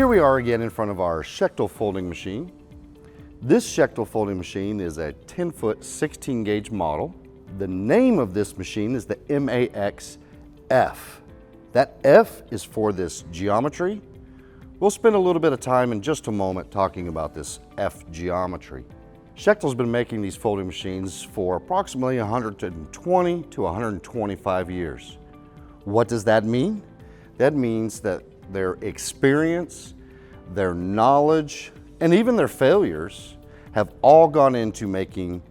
Here we are again in front of our Schechtl folding machine. This Schechtl folding machine is a 10-foot 16-gauge model. The name of this machine is the MAX-F. That F is for this geometry. We'll spend a little bit of time in just a moment talking about this F geometry. Schechtl's been making these folding machines for approximately 120 to 125 years. What does that mean? That means that their experience, their knowledge, and even their failures have all gone into making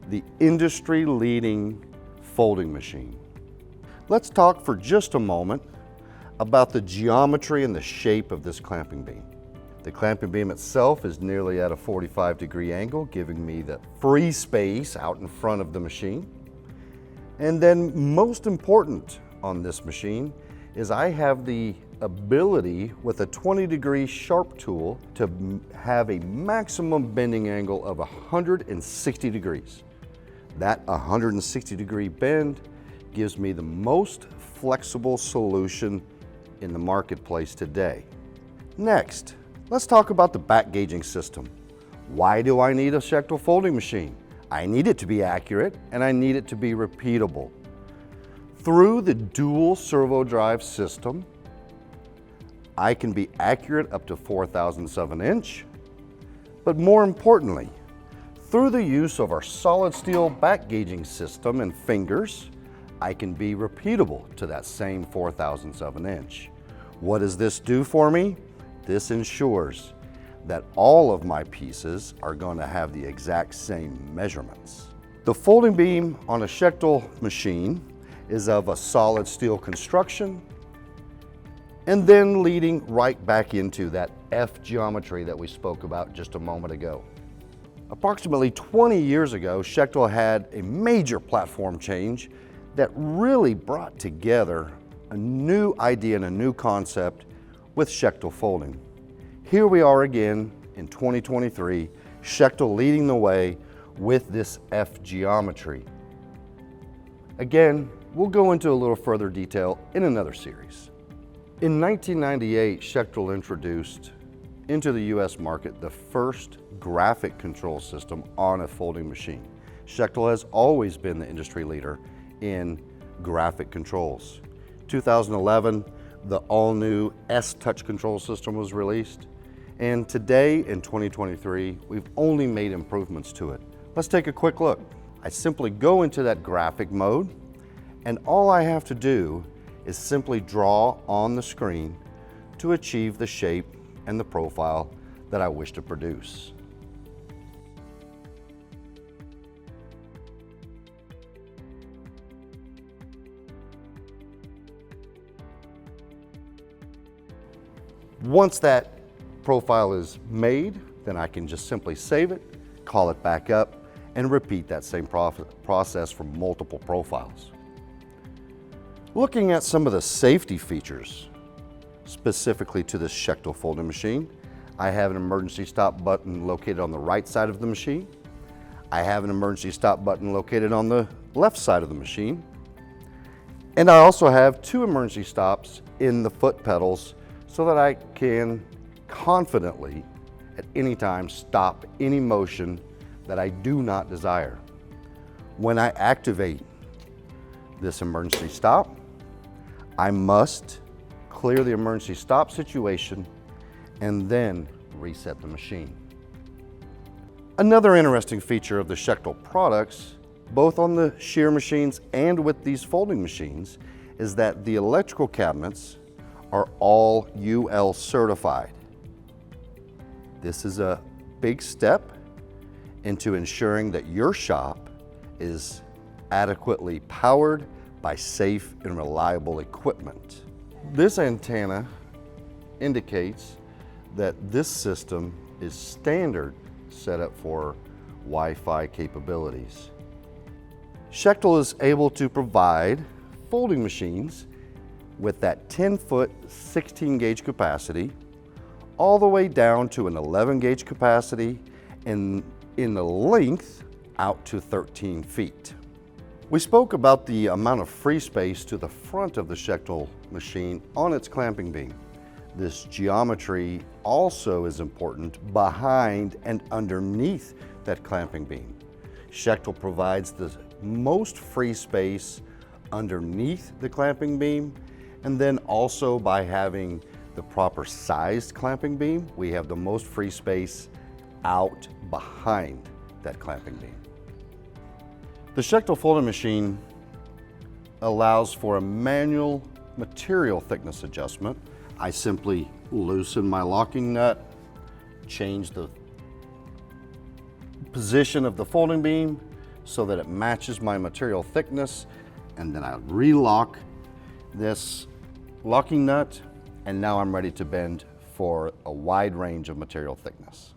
the industry-leading folding machine. Let's talk for just a moment about the geometry and the shape of this clamping beam. The clamping beam itself is nearly at a 45-degree angle, giving me the free space out in front of the machine. And then most important on this machine is I have the ability with a 20-degree sharp tool to have a maximum bending angle of 160 degrees. That 160-degree bend gives me the most flexible solution in the marketplace today. Next, let's talk about the back gauging system. Why do I need a Schechtl folding machine? I need it to be accurate and I need it to be repeatable. Through the dual servo drive system, I can be accurate up to 4/1000 of an inch, but more importantly, through the use of our solid steel back gauging system and fingers, I can be repeatable to that same 4/1000 of an inch. What does this do for me? This ensures that all of my pieces are going to have the exact same measurements. The folding beam on a Schechtl machine is of a solid steel construction, and then leading right back into that F geometry that we spoke about just a moment ago. Approximately 20 years ago, Schechtl had a major platform change that really brought together a new idea and a new concept with Schechtl folding. Here we are again in 2023, Schechtl leading the way with this F geometry. Again, we'll go into a little further detail in another series. In 1998, Schechtl introduced into the US market the first graphic control system on a folding machine. Schechtl has always been the industry leader in graphic controls. 2011, the all-new S-Touch control system was released, and today in 2023, we've only made improvements to it. Let's take a quick look. I simply go into that graphic mode, and all I have to do is simply draw on the screen to achieve the shape and the profile that I wish to produce. Once that profile is made, then I can just simply save it, call it back up, and repeat that same process for multiple profiles. Looking at some of the safety features specifically to this Schechtl folding machine, I have an emergency stop button located on the right side of the machine. I have an emergency stop button located on the left side of the machine. And I also have two emergency stops in the foot pedals so that I can confidently at any time stop any motion that I do not desire. When I activate this emergency stop, I must clear the emergency stop situation and then reset the machine. Another interesting feature of the Schechtl products, both on the shear machines and with these folding machines, is that the electrical cabinets are all UL certified. This is a big step into ensuring that your shop is adequately powered by safe and reliable equipment. This antenna indicates that this system is standard set up for Wi-Fi capabilities. Schechtl is able to provide folding machines with that 10-foot 16-gauge capacity all the way down to an 11-gauge capacity and in the length out to 13 feet. We spoke about the amount of free space to the front of the Schechtl machine on its clamping beam. This geometry also is important behind and underneath that clamping beam. Schechtl provides the most free space underneath the clamping beam, and then also by having the proper sized clamping beam, we have the most free space out behind that clamping beam. The Schechtl folding machine allows for a manual material thickness adjustment. I simply loosen my locking nut, change the position of the folding beam so that it matches my material thickness, and then I relock this locking nut, and now I'm ready to bend for a wide range of material thickness.